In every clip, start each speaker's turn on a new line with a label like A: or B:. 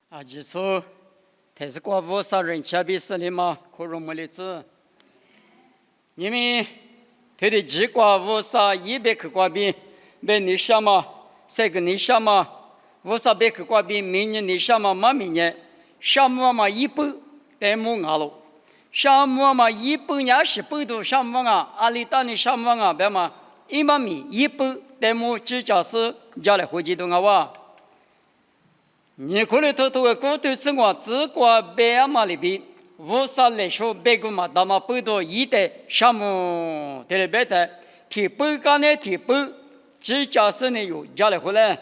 A: 아지소 대스과 부사른 차비슬리마 코로몰리츠 님이 대리 지과 부사 200과비 베니샤마 세그니샤마 부사 100과비 미니니샤마 마미냐 샤무마 이쁘 대몽알로 샤무마 이쁘냐 시쁘도 샤무가 알리타니 샤무가 베마 이마미 이쁘 대모 지자스 자레 호지동아와 니콜레토토의 고트 승화 지과 베아마리비 부살레쇼 베구마 다마쁘도 이때 샤무 데레베테 티쁘간에 티쁘 지자스네요 자레 홀레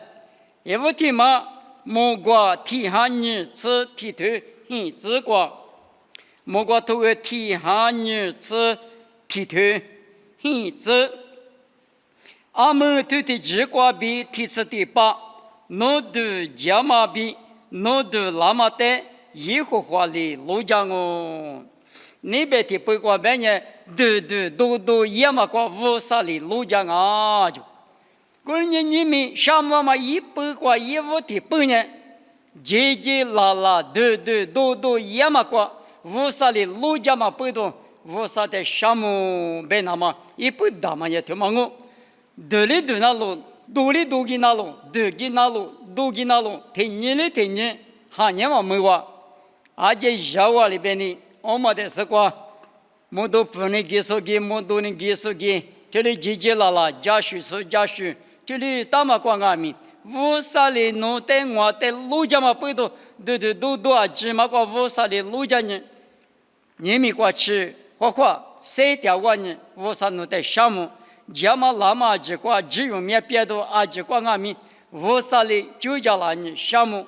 A: 예부티마 모과 티하니 츠 티트 히 지과 모과 토의 티하니 츠 티트 히 지 아무 티티 지과 비 티스티빠 노드 자마비 노드 라마테 예호화리 로장오 니베티 뿌과 베냐 드드 도도 야마과 부살리 로장아죠 그러니님이 샤마마 이쁘과 예보티 뿌냐 제제라라 드드 도도 야마과 부살리 로자마 뿌도 부사테 샤무 베나마 이쁘다마야 되망오 들리드나로 도리 도기나로 드기나로 도기나로 테니레 테니 하냐마 뭐와 아제 자와리 베니 오마데스과 모두 분이 기소기 모두니 기소기 틀리 지제라라 자슈스 자슈 틀리 따마광아미 부살리 노땡와테 루자마 뿌도 드드도도 아지마과 부살리 루자니 니미과치 화화 세디아와니 부살노테 샤무 자마 라마 아지과 지유미에 뼈도 아지광아미 부살리 주자라니 샤무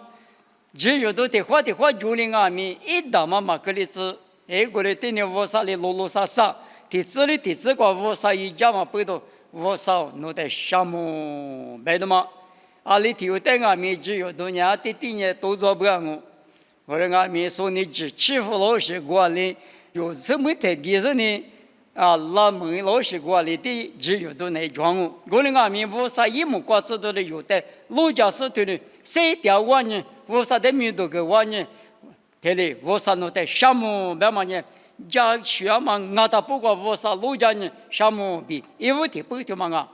A: 지유도 대화 줄링아미 이다마 마클리스 에고레티니 부살리 로로사사 티스리 티스과 부사이 자마 뿌도 부사 노테 샤무 베드마 알리티우땡아미 지유도냐 티티니 도조브앙우 버랭아미 소니지 치프로시 고알리 요즈무테 기즈니 알라므이 로시 고알리티 지유도네 종우 고링아미 부사 이무과 츠도르 요테 로자스트니 세디아와니 부사데 미도게 와니 텔리 부사노테 샤무 베마니 자취아마 나타포가 부사 로자니 샤무비 이부티 뿌티망아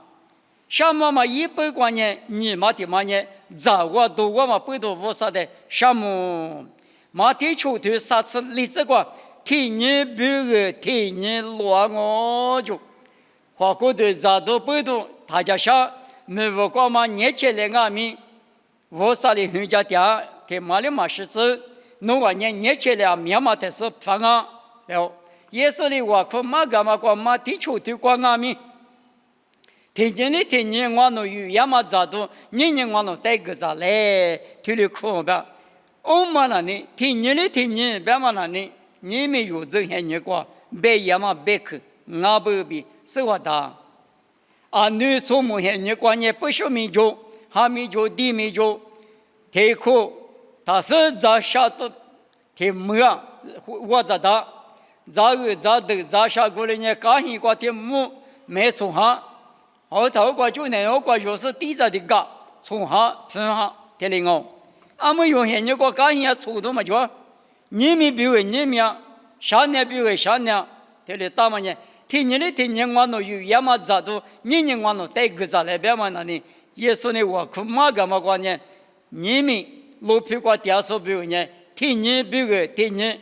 A: 샤마마 이쁘과니 니마티마니 자와 도와마 뿌도 부사데 샤무 마티초트 사츠 리츠과 티니 뷰게 티니 로앙오주 화고드 자도 뿌도 다자샤 메보과마 녜체랭아미 부사리 흔자티아 테말리 마시스 노와니 녜체레아 미야마테스 방아 예설이 와코 마가마과 마티초트 광아미 테제니 테니와노 유야마자도 니니와노 테그자레 틸리코바 오마나니 티니니 티니 베마나니 니미 요즈헤니과 베야마 베크 나버비 스와다 아누 소모헤니과 네쁘쇼미조 하미조 디미조 테코 다스 자샤토 테무야 와자다 자으 자드 자샤고레니 카히과 테무 메소하 어타오과 주네오과 요스 띠자디가 총하 튼하 텔링오 아무 요헤니과 카히야 소도마죠 니미 비웨 니미야 샤네 비웨 샤냐 텔레타마냐 티니리 티닝와노 유야마자도 니닝와노 테그자레 베마나니 예수네 와 쿠마가마과냐 니미 로피과 디아소 비웨냐 티니 비웨 티니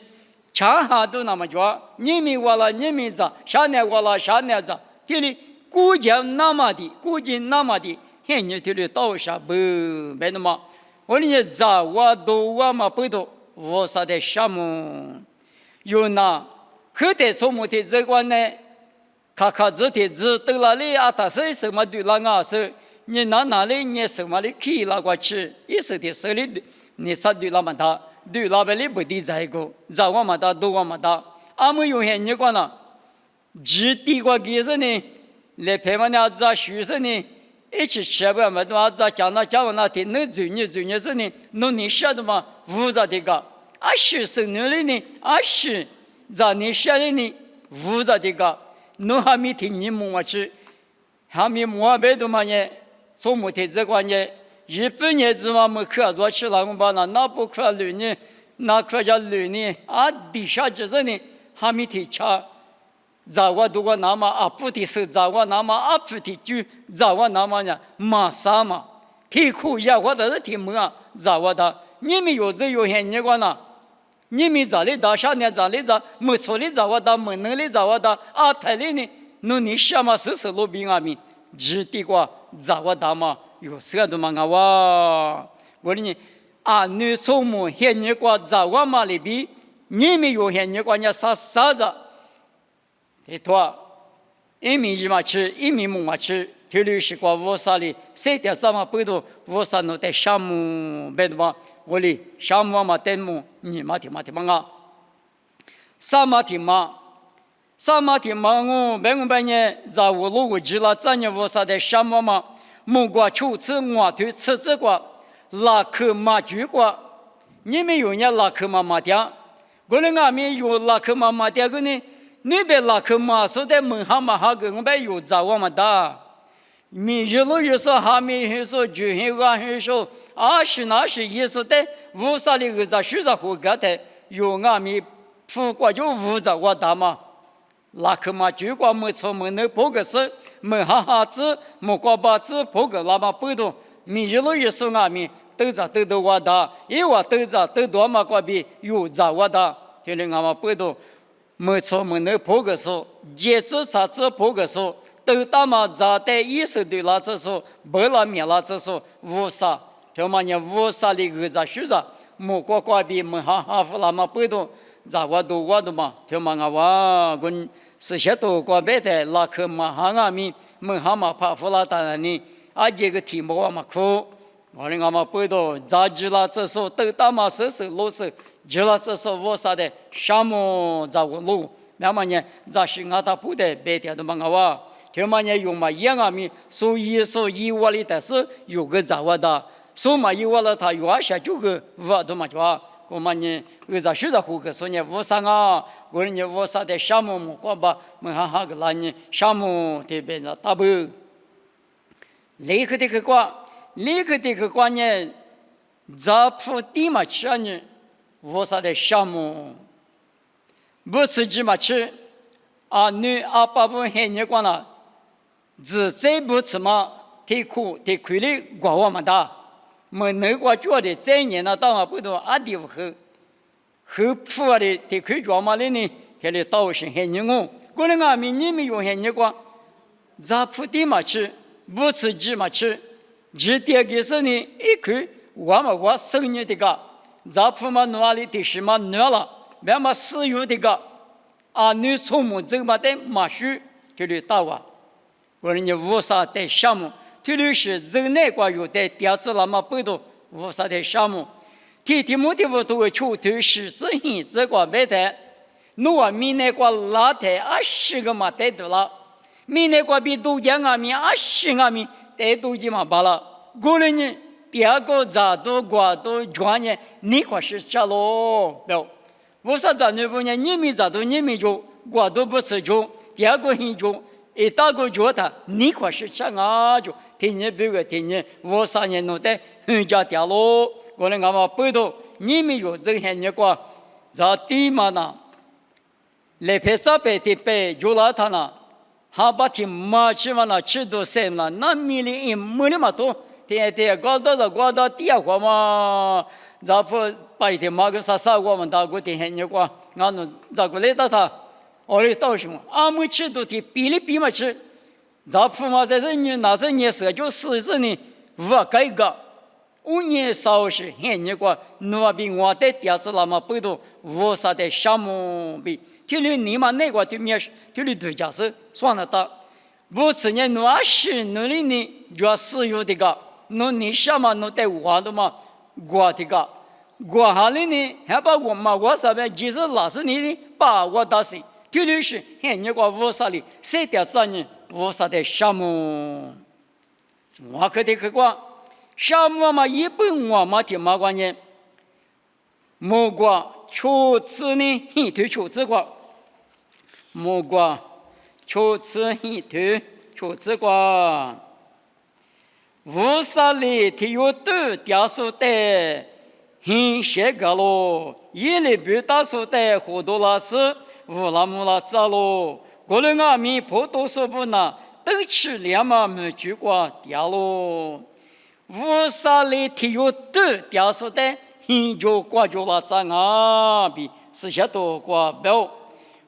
A: 차하도 나마죠 니미 와라 니미자 샤네 와라 샤네자 틸리 꾸자 나마디 꾸지 나마디 헤니 틸리 도샤 부 베노마 오니냐 자와 도와마 뿌도 워사데 샤무 요나 그때 소모테 저관에 카카즈테 즈뜰라리 아타스 스마둘랑아스 니나나리 니스마리 키라과치 이스데 설리 니사둘라마다 둘라벨리 부디자이고 자와마다 도와마다 아무 요헤니과나 지티과 기에서니 레페마네 아자 슈스니 이치 샤바마도 아자 자나 자와나테 느즈니즈니스니 노니샤도마 부자데가 아시스느리니 아시 자니샤리니 부자데가 노하미티니 모마치 하미 모아베도마네 소모테 저관에 日本人子嘛没可做起来，我把那不可绿呢，那可叫绿呢啊，底下就是呢，还没提查。zawa duga nama aputi se zawa nama aputi ju zawa nama nya masama ti khu ya wa da ti ma zawa da ni mi yo ze yo hen ni kwa na ni mi za le da sha ne za le za mo so le zawa da mo ne le zawa da a ta le ni no ni sha ma se se lo bi nga mi ji ti kwa zawa da ma yo se do ma nga wa go ni a nu so mo hen ni kwa zawa ma le bi ni mi yo hen ni kwa nya sa sa za thế thôi, em mình mà chơi, em mình mà chơi, thì lúc sĩ qua vô sa li, sẽ theo sao mà bây giờ vô sa nó để sắm bên mà, gọi là sắm mà tên mu, nhỉ mà thì ngã, sa mà thì ngô, bên nhé, giờ vô lô vô chỉ là chân nhé vô sa để sắm mà, mu qua chú chữ ngoại thứ chữ qua, là khử mà chú qua, nhỉ mình dùng nhé là khử mà tiếc, gọi là ngã mình dùng là khử mà tiếc cái này你别拉克嘛，说的门哈嘛哈个，我别有找我们的。你一路一说哈米一说就很个很说，啊是那是意思的，无啥的个在学着胡个的，有俺们富国就无着我大嘛。拉克嘛就光没错没能破个事，没哈哈子，没瓜巴子破个那么不多。你一路一说俺们都着都都我大，一我都着都多嘛瓜比有着我大，听得俺们不多。没错，没能破个数，截止查子破个数，都他妈咋的意思对了这数，没了灭了这数，无啥，他妈你无啥的个咋说啥，没过挂比没哈哈服那么不多，咋我都嘛，他妈我跟是些都挂别的，那可嘛哈俺们没哈嘛怕服了当然呢，啊这个题目我嘛苦，我的俺们不多，咋知了这数都他妈是老是。知道这是我啥的项目在我路，那么呢，在是俺他不得白天的忙啊，他们呢用嘛养俺们，所以我里的是有个在我的，所以嘛有我了他有些就个我都嘛就啊，我们呢为啥学着胡个说呢我啥啊，我呢我啥的项目么光把么哈哈个来呢项目这边的大不，那个这个关呢，在铺地嘛去呢。我啥的项目，不是这么吃，啊，你啊，把不很你管了，只这不怎么太苦的，管我们的，没能过觉得这年呢，当然不多啊，地后铺的的可以装嘛的呢，他的道是很牛哦，过来俺们你们用很牛光，咋铺地嘛吃，不是这么吃，只点个是呢，一口我生日的个。咱父母哪里的什么哪了？别么私有的个，啊，你从母这么的马须，这里大哇，我人家无啥的项目，这里是人内国有的电子那么不多，无啥的项目，题目的我都会出头是自行这个没得，我们那个拉的20个嘛得多了，们那个比都讲俺们20俺们得都几嘛罢了，过来呢。第二个咋都挂都专业，你可是假咯？没有，我说咱那不呢？你们咋都你们就挂都不是就，第二个人就一大个觉得你可是假啊就，听你别个听你，我3年弄的很家掉咯，我那俺们背头你们有这些人挂，咋地嘛呢？来拍啥拍的拍就拉他呢，还把天马去嘛呢，吃都塞嘛，那米里一没那么多。天搞到第二个嘛，然后把一天马个啥我们打过天黑你过，俺们咋个来到他，我来到什么？俺们吃都的比例比嘛吃，然后嘛在这你那这年时就40呢，我改革，5年少是黑你过，那比我的电视那么不多，我啥的项目比，听了你们那个对面听了对家是算了的，不是呢，20那里呢就私有的个。你什么得我的嘛？我的个，我哈里呢？还把我嘛？我啥边其实老是你的把我打死，这里是很你个无啥的，谁的啥呢？无啥的项目，我可得去过，项目嘛，一般我嘛听嘛关键，莫过初次呢，很头初次过，莫过初次很头初次过。无萨里提有多雕塑的，很些个咯，一里不大塑的活多拉斯，乌拉木拉扎咯，过了阿米普多说不那，都吃两嘛没去过雕咯。无萨里提有多雕塑的，很就挂就拉扎阿比是些多挂标，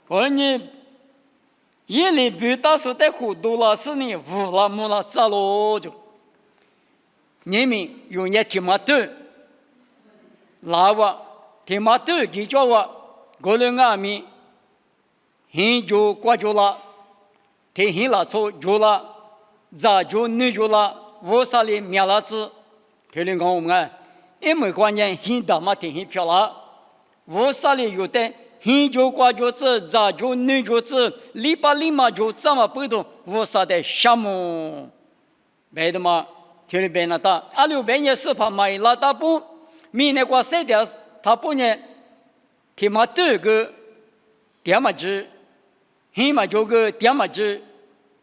A: 我你。一里不大说的活多拉斯呢，乌拉木拉扎咯就。你们用些提马豆，拉瓦提马豆给叫我，过了阿米，很就挂就了，提很拉错就了，咋就女就了，我啥里苗拉子，提了讲我们，因为关键很大嘛，提很漂亮，我啥里有的。很就挂就子，咋就女就子，礼拜立马就怎么不懂？我啥的项目，别的嘛，听里边那大，阿六边也是怕买拉大布，明年过谁的他不呢？提嘛这个点嘛子，很嘛就个点嘛子，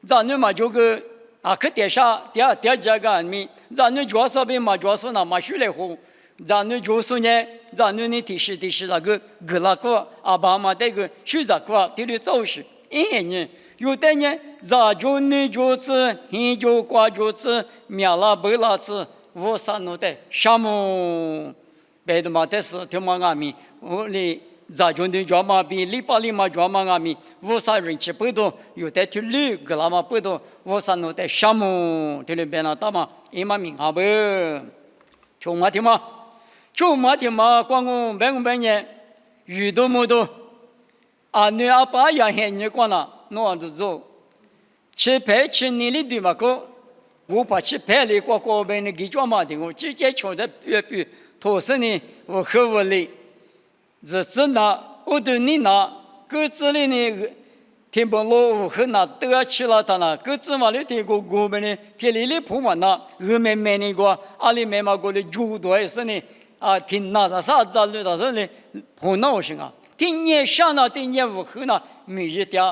A: 咋女嘛就个啊可点啥点这个咪，咋女主要是边嘛主要是那嘛学来货。咱们就是呢，咱们提示那个那个阿爸妈那个学习课，对的做事。呢，有的呢，咱就你就是你就挂就是苗拉白拉子，我啥弄的项目，别的嘛，但是听嘛阿米，我哩咱就你做嘛比礼拜里嘛做嘛阿米，我啥人气不多，有的听哩个那嘛不多，我啥弄的项目，对的别那大嘛，伊嘛明白不？听嘛听嘛。就马天马光我半年，遇到么多，啊女阿爸也很你管了，弄就走，吃排吃你的对嘛个，我把吃排里过边的给做嘛的，我直接瞧着别，托生呢我和我哩，这拿我对你拿，各自里呢，天不落我和那都要吃了他那，各自嘛里天个我们呢，天里铺嘛那，后面那个阿里面嘛个的猪多也是呢。啊，听那啥子路到这里不闹心啊！听你想那听你无后那每日点，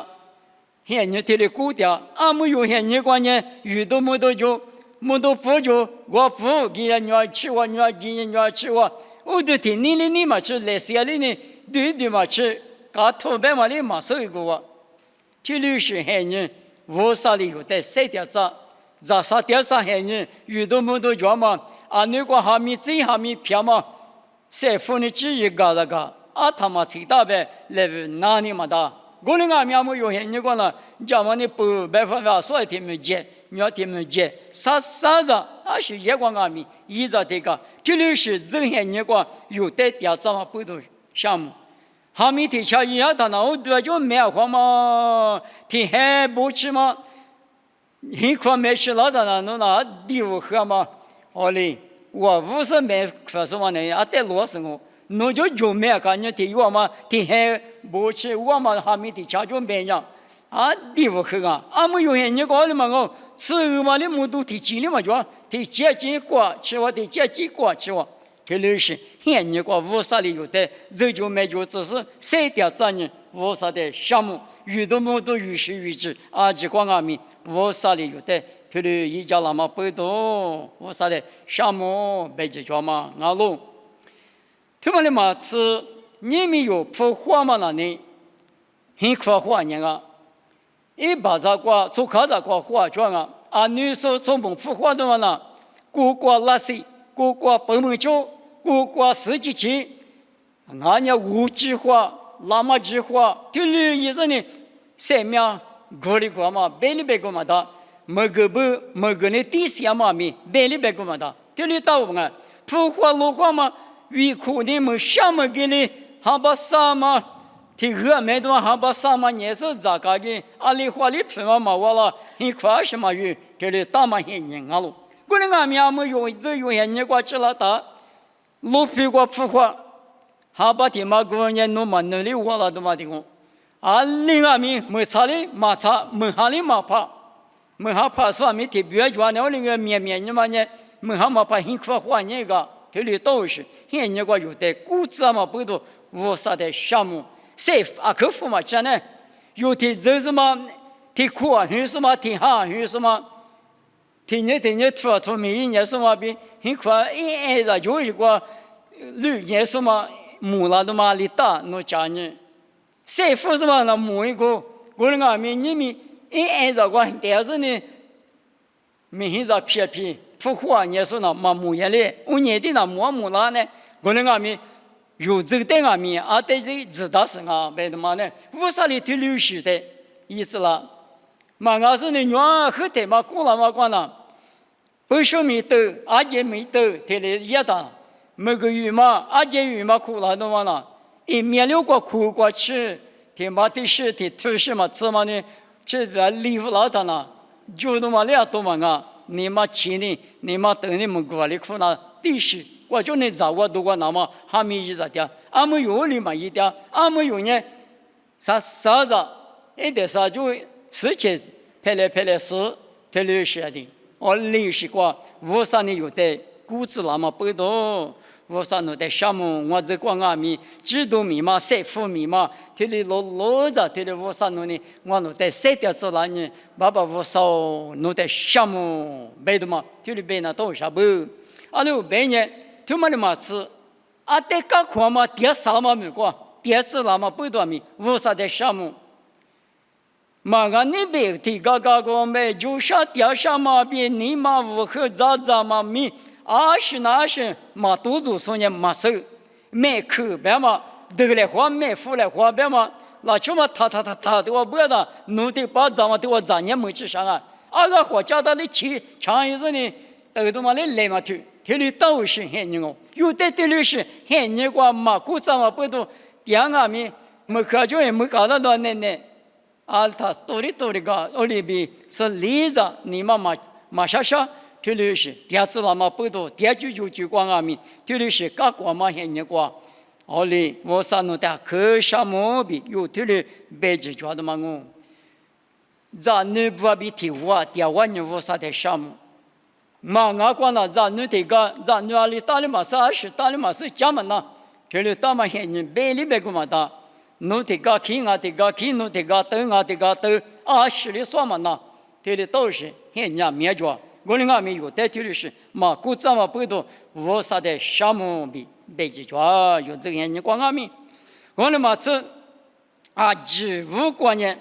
A: 现你听的古点，俺们有现你关键遇到么多就么多不就我不给人家吃我，人家给人家吃我，我都听你嘛吃来些里呢，对嘛吃，搞土白嘛里嘛收一个我，听律师现你我啥里有的谁点啥，咋啥点啥现你遇到么多叫嘛。啊，如果还没这还没票嘛，谁付你几亿个那个？啊，他妈最大呗，来哪里嘛的？我那俺们有些你讲了，叫我你不100%所有天没接，你要天没接，啥子？啊是也管俺们，依照这个，这里是这些你讲有的调查嘛不多项目，还没提前一样的那我这就没有嘛，天还不去嘛，一块没去了的那弄那第五盒嘛。哦嘞，我50买可是嘛呢，啊带罗什么？侬就买个，你提我嘛，提还不去，我嘛还没提前就买样，啊第五盒啊，俺们有些你搞的嘛我，吃后嘛你么都提钱的嘛就，提节几过吃我提节几过吃我，这里是现你搞50里有的，这就买就只是3点3年50的项目，遇到么都与时俱进，啊就光俺们50里有的。这里一家那么不多，我啥的项目别去做嘛，俺弄。他们的嘛是你们有铺花嘛那呢？很可花呢啊！一把这个做卡这个花装啊，啊女生从门铺花的嘛那，过过垃圾，过过白门酒，过过四季期，俺家无计划，那么计划，这里意思呢，3秒过里过嘛，别里别过嘛的。没个呢第三嘛咪，别里别个嘛的，这里到我们铺花落花嘛，为可能没什么给你，还把啥嘛，提个没多还把啥嘛也是咋个的，阿里花里分嘛我了，很快什么鱼，这里大嘛些人啊喽，可能俺们也没用这用些人过去了的，路皮过铺花，还把天嘛过年弄嘛那里花了都嘛的讲，啊另外面没差的马差，没哈里马怕。门下怕是没特别讲的，我那个面你嘛呢，门下嘛怕很可花那个，这里都是，现那个有的股子嘛不多，无啥的项目，谁啊客户嘛讲呢，有的这什么，挺苦啊，有什么挺好，有什么，天天突明耶稣嘛比很快一着就是个绿耶稣嘛木了的嘛里大那家人，谁夫是嘛那木一个，我那面你们一着个但是呢，明显着偏不火耶稣那嘛木也嘞，我年底那木了呢，我那面。有这个阿面啊，对这知道是啊，为什么呢？为啥里头流失的意思了？嘛，我是呢，原后头嘛，过了嘛，过了，不说没得，阿姐没得，他来一打，每个月嘛，阿姐月嘛，过了的嘛了，一面六个哭过去，他妈的是他出事嘛，怎么呢？这个礼物老大了，就那么俩多嘛啊，你妈钱呢？你妈等你们过来哭了，的是。我就能找我多个那么还没意思的，俺们有里嘛一点，俺们有呢，啥子，一点啥就事情拍来事，拍来写的，我历史过，我啥呢有的估值那么不多，我啥呢的项目我这光阿米制度密码、财富密码，这里老着，这里我啥呢？我那的筛掉出来呢，爸爸我少那的项目没的嘛，这里边那多少不？阿六边呢？他们的嘛是，啊，得搞块嘛，第三嘛没过，第四那么不多米，无啥的项目。嘛个那边提高个没，就是第三嘛比你嘛无和咋嘛米，20嘛都做说呢嘛手，没口别嘛，得来花没付来花别嘛，那就嘛他的我不要的，弄的把咱们的我咱也没去上啊，个花家的钱长一些呢，都嘛来嘛去。这里都是很牛，有的这里是很牛个嘛，古早嘛不都第二个面没看就也没搞到到那，啊，他多的个，我里边是例子，你嘛下，这里是第二次了嘛不都，第二就光阿面，这里是各国嘛很牛个，我里我上那的可啥毛病，有这里白纸抓的嘛我，咱你不必提我，第二你我啥的项目。嘛，我讲了，咱女这个，咱女里打的嘛是20，打的嘛是家门呐，这里打嘛现人百里百个嘛打，女这个去我这个去，女这个等我这个等，20里算嘛呐，这里都是现人灭绝，我的俺们有的这里是嘛，古早嘛不多，我啥的项目比北极抓有这个人光俺们，我的嘛是啊，职务观念，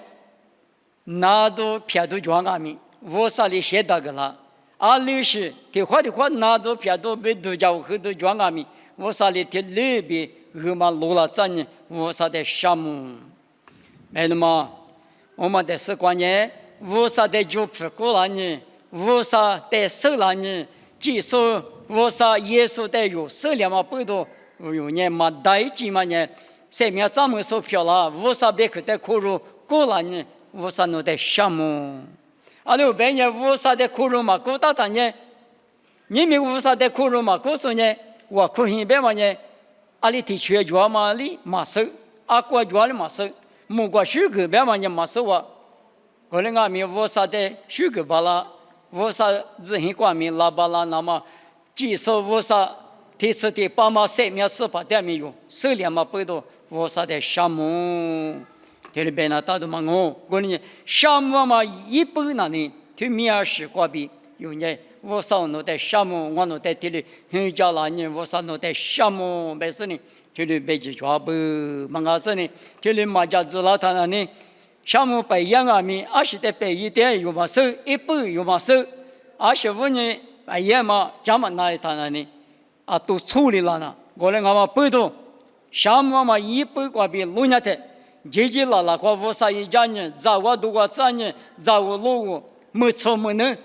A: 那都偏都抓俺们，我啥里写到个了。啊，历史的话，那都偏都被都叫很多庄阿米，我啥的的里边我们落了咱呢，我啥的项目，没了嘛？我们的是观念，我啥的就不过了呢，我啥的受了呢？接受我啥耶稣的有受了嘛？不多，有呢嘛带进嘛呢？前面咱们说漂了，我啥别个的苦路过了呢？我啥弄的项目？阿六百年无啥的苦肉嘛，古大当年，你们无啥的苦肉嘛，古时呢，我苦行百嘛呢，阿里地区抓嘛里马手，阿国抓的马手，木瓜水果百嘛呢马手啊，可能俺们无啥的水果巴拉，无啥自行光明拉巴拉那么，技术无啥，第次的8嘛3面4点没有，手里嘛不多，无啥的项目。这里边呢，大多嘛我呢项目嘛一般那呢，对面10挂比有呢，我上弄的项目，我弄的这里很家那呢，我上弄的项目没事呢，这里别去抓不，嘛个是呢，这里嘛家子老他那呢，项目不一样啊咪，20的1点有嘛收，100有嘛收，25年不一样嘛，家嘛那他那呢，啊都处理了呢，我呢俺们不多，项目嘛100挂比6年的。姐了，kwa 51家人，在我多个3年，在我6个，没错没能，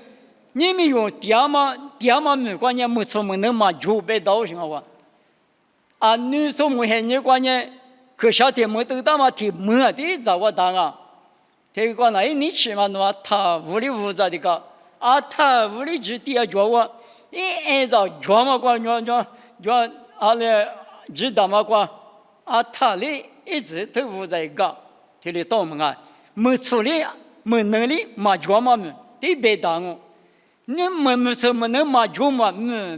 A: 你们用爹妈没关键没错没能嘛，就被刀上了。啊，女说没很你关键，可夏天没得到嘛，提没的在我当啊，这个那你起码那他屋里屋子的个，啊他屋里只爹叫我，按照叫嘛关叫啊嘞，知道嘛关，啊他嘞。一直都无在搞，这里到我们啊，没处理，没能力，没做嘛么，得别当我。你没错没能没做嘛，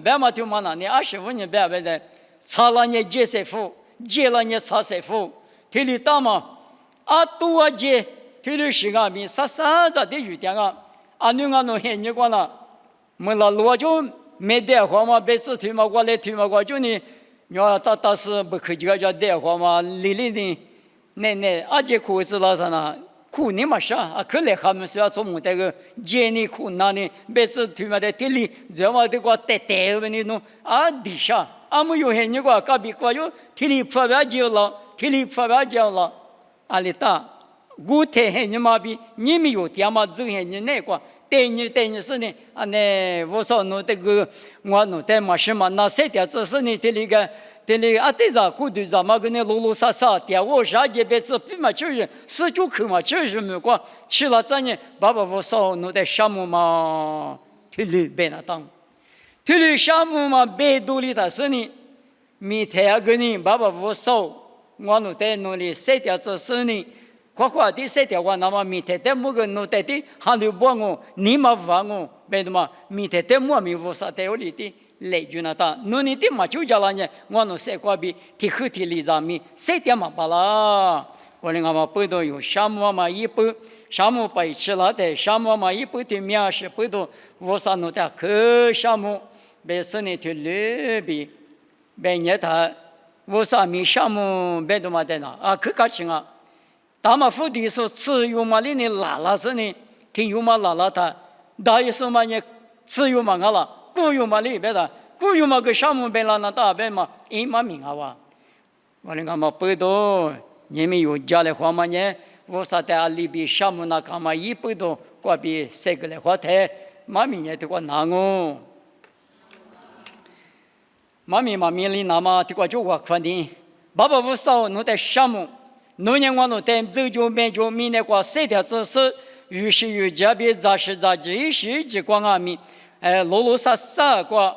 A: 别嘛就嘛那，你25年别的，查了你接师傅，接了你查师傅，这里到嘛，啊多接，这里时间比啥子的有点啊，啊你弄很你管了，么了罗就没电话嘛，别次推嘛过来推嘛过就你，你要当时不客气个叫电话嘛，里的那阿姐苦是老啥呢？苦你嘛啥？啊，可来他们虽然做么那个接你苦那呢，别次推嘛在地里，这嘛这个带个你弄啊地下，啊没有很你个隔壁个就地里发表就了，地里发表就了，阿里达。古代很你妈逼，你们有点嘛？走很你那个，对你是呢？啊，那我说弄这个，我弄的嘛是嘛？那谁的这是呢？这里啊，对着古队长嘛，跟你啰啰嗦嗦的，我啥级别子比嘛就是19口嘛，就是么个，吃了这呢，爸爸我说弄的项目嘛，这里别那当，这里项目嘛，别多里的是呢，明天个呢，爸爸我说我弄的弄的谁的这是呢？快的谁的话，那么明天的某个弄的的，还留不我，你嘛忘我，别的嘛，明天的我没无啥的有里的来就那当，弄你的嘛就叫了呢，我弄谁过比，提后提里上面，谁的嘛罢了，我们嘛不都有项目嘛一般，项目把一起了的，项目嘛一般的面是不都，我啥弄的可项目，别是你去里边，别人他，我啥没项目，别的嘛的那啊可高兴啊。他们府的是只有嘛，你拉拉是呢，听有嘛拉拉他，大意是嘛呢，只有嘛个了，古有嘛里边的，古有嘛个项目边了那大边嘛，一嘛名啊哇，我那个嘛不多，你们有家的话嘛呢，我啥的里边项目那干嘛一不多，过比谁个来话台，嘛名也得过难哦，嘛名里那么得过就我肯定，爸爸我少弄点项目。农业网络在走就面就明年过谁的知识，于是有这边杂事杂这些机关啊面，啰啰嗦嗦过，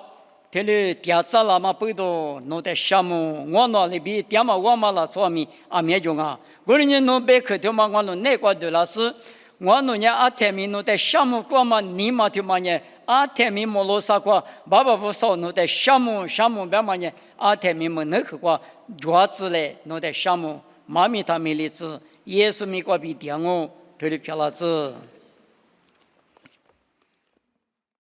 A: 这里电子那么不多，弄的项目我那里边电嘛我嘛那上面啊面就啊，我人弄别克头嘛我弄那个的那是，我弄呢阿天面弄的项目过嘛你嘛就嘛呢阿天面么啰嗦过，爸爸不少弄的项目别嘛呢阿天面么那个过，桌子嘞弄的项目。妈咪他没例子，耶稣没过比点哦，这里漂亮子。